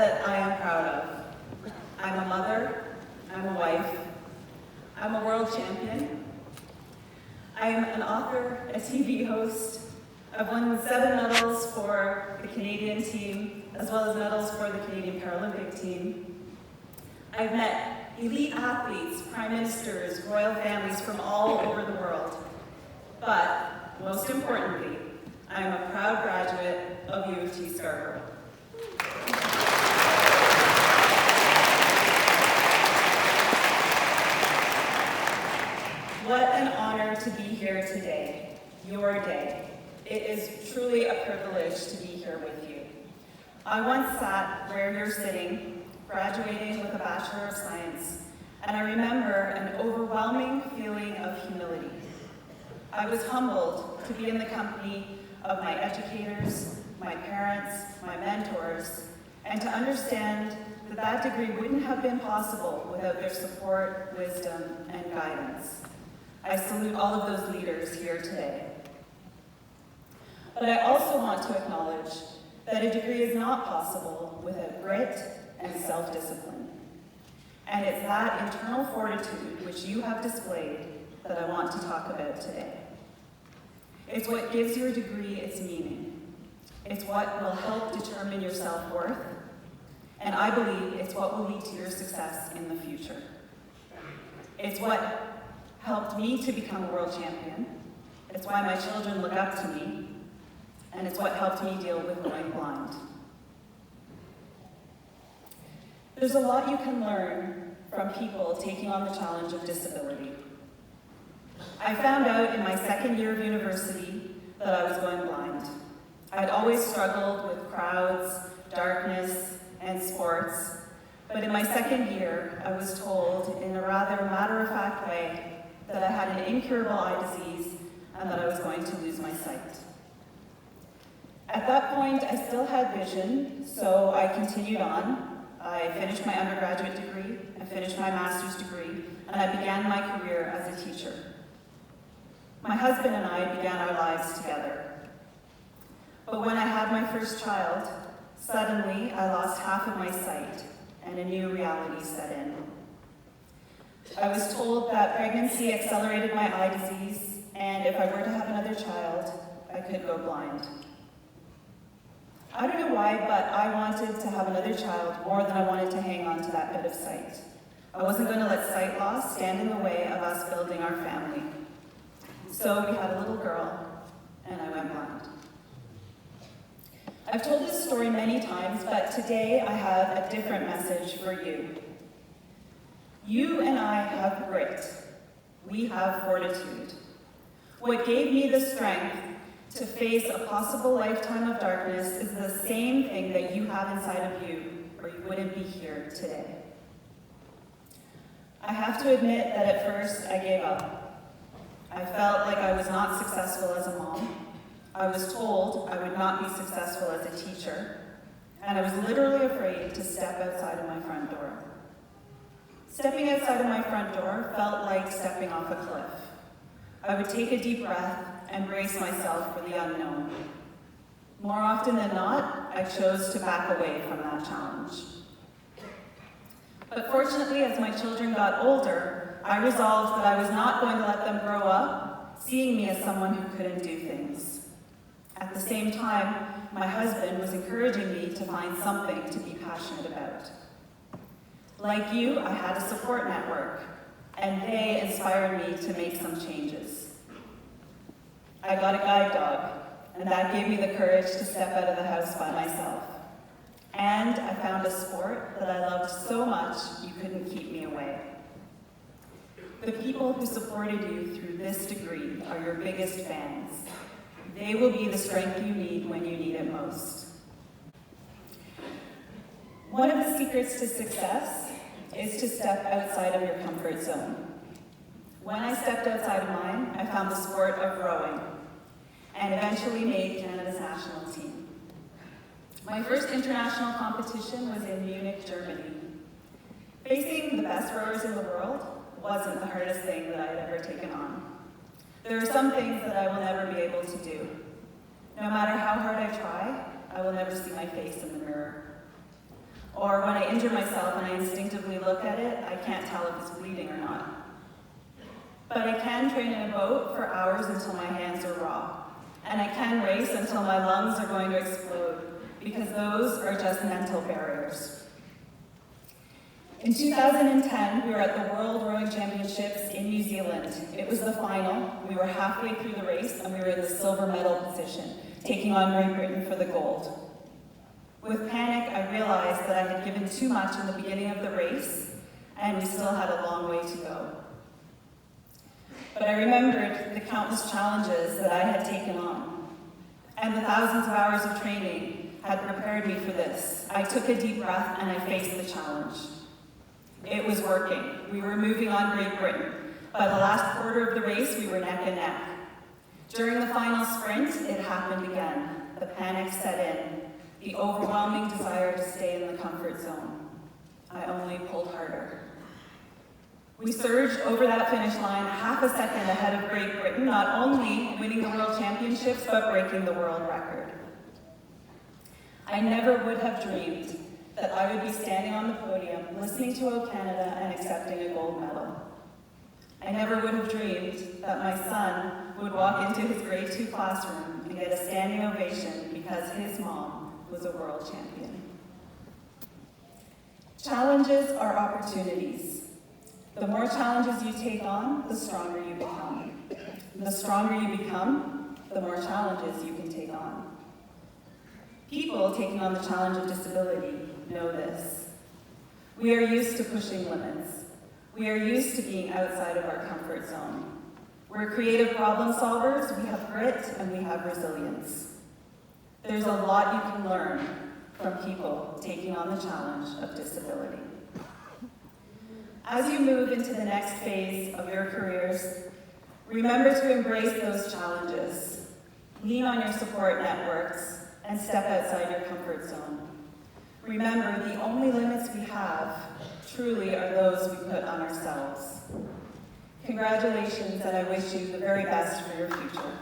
that I am proud of. I'm a mother, I'm a wife, I'm a world champion. I'm an author, a TV host. I've won 7 medals for the Canadian team, as well as medals for the Canadian Paralympic team. I've met elite athletes, prime ministers, royal families from all over the world. But most importantly, I am a proud graduate of UofT Scarborough. What an honor to be here today, your day. It is truly a privilege to be here with you. I once sat where you're sitting, graduating with a Bachelor of Science, and I remember an overwhelming feeling of humility. I was humbled to be in the company of my educators, my parents, my mentors, and to understand that that degree wouldn't have been possible without their support, wisdom, and guidance. I salute all of those leaders here today. But I also want to acknowledge that a degree is not possible without grit and self-discipline. And it's that internal fortitude which you have displayed that I want to talk about today. It's what gives your degree its meaning. It's what will help determine your self-worth, and I believe it's what will lead to your success in the future. It's what helped me to become a world champion. It's why my children look up to me, and it's what helped me deal with going blind. There's a lot you can learn from people taking on the challenge of disability. I found out in my second year of university that I was going blind. I'd always struggled with crowds, darkness, and sports, but in my second year, I was told in a rather matter-of-fact way that I had an incurable eye disease and that I was going to lose my sight. At that point, I still had vision, so I continued on. I finished my undergraduate degree, I finished my master's degree, and I began my career as a teacher. My husband and I began our lives together. But when I had my first child, suddenly I lost half of my sight, and a new reality set in. I was told that pregnancy accelerated my eye disease, and if I were to have another child, I could go blind. I don't know why, but I wanted to have another child more than I wanted to hang on to that bit of sight. I wasn't going to let sight loss stand in the way of us building our family. So we had a little girl, and I went blind. I've told this story many times, but today I have a different message for you. You and I have grit. We have fortitude. What gave me the strength to face a possible lifetime of darkness is the same thing that you have inside of you, or you wouldn't be here today. I have to admit that at first I gave up. I felt like I was not successful as a mom. I was told I would not be successful as a teacher, and I was literally afraid to step outside of my front door. Stepping outside of my front door felt like stepping off a cliff. I would take a deep breath and brace myself for the unknown. More often than not, I chose to back away from that challenge. But fortunately, as my children got older, I resolved that I was not going to let them grow up seeing me as someone who couldn't do things. At the same time, my husband was encouraging me to find something to be passionate about. Like you, I had a support network, and they inspired me to make some changes. I got a guide dog, and that gave me the courage to step out of the house by myself. And I found a sport that I loved so much you couldn't keep me away. The people who supported you through this degree are your biggest fans. They will be the strength you need when you need it most. One of the secrets to success is to step outside of your comfort zone. When I stepped outside of mine, I found the sport of rowing and eventually made Canada's national team. My first international competition was in Munich, Germany. Facing the best rowers in the world wasn't the hardest thing that I had ever taken on. There are some things that I will never be able to do. No matter how hard I try, I will never see my face in the mirror. Or when I injure myself and I instinctively look at it, I can't tell if it's bleeding or not. But I can train in a boat for hours until my hands are raw. And I can race until my lungs are going to explode, because those are just mental barriers. In 2010, we were at the World Rowing Championships in New Zealand. It was the final. We were halfway through the race and we were in the silver medal position, taking on Great Britain for the gold. With panic, I realized that I had given too much in the beginning of the race, and we still had a long way to go. But I remembered the countless challenges that I had taken on, and the thousands of hours of training had prepared me for this. I took a deep breath and I faced the challenge. It was working. We were moving on Great Britain. By the last quarter of the race, we were neck and neck. During the final sprint, it happened again. The panic set in, the overwhelming desire to stay in the comfort zone. I only pulled harder. We surged over that finish line half a second ahead of Great Britain, not only winning the World Championships, but breaking the world record. I never would have dreamed that I would be standing on the podium, listening to O Canada and accepting a gold medal. I never would have dreamed that my son would walk into his grade 2 classroom and get a standing ovation because his mom was a world champion. Challenges are opportunities. The more challenges you take on, the stronger you become. The stronger you become, the more challenges you can take on. People taking on the challenge of disability know this. We are used to pushing limits. We are used to being outside of our comfort zone. We're creative problem solvers, we have grit, and we have resilience. There's a lot you can learn from people taking on the challenge of disability. As you move into the next phase of your careers, remember to embrace those challenges. Lean on your support networks and step outside your comfort zone. Remember, the only limits we have truly are those we put on ourselves. Congratulations, and I wish you the very best for your future.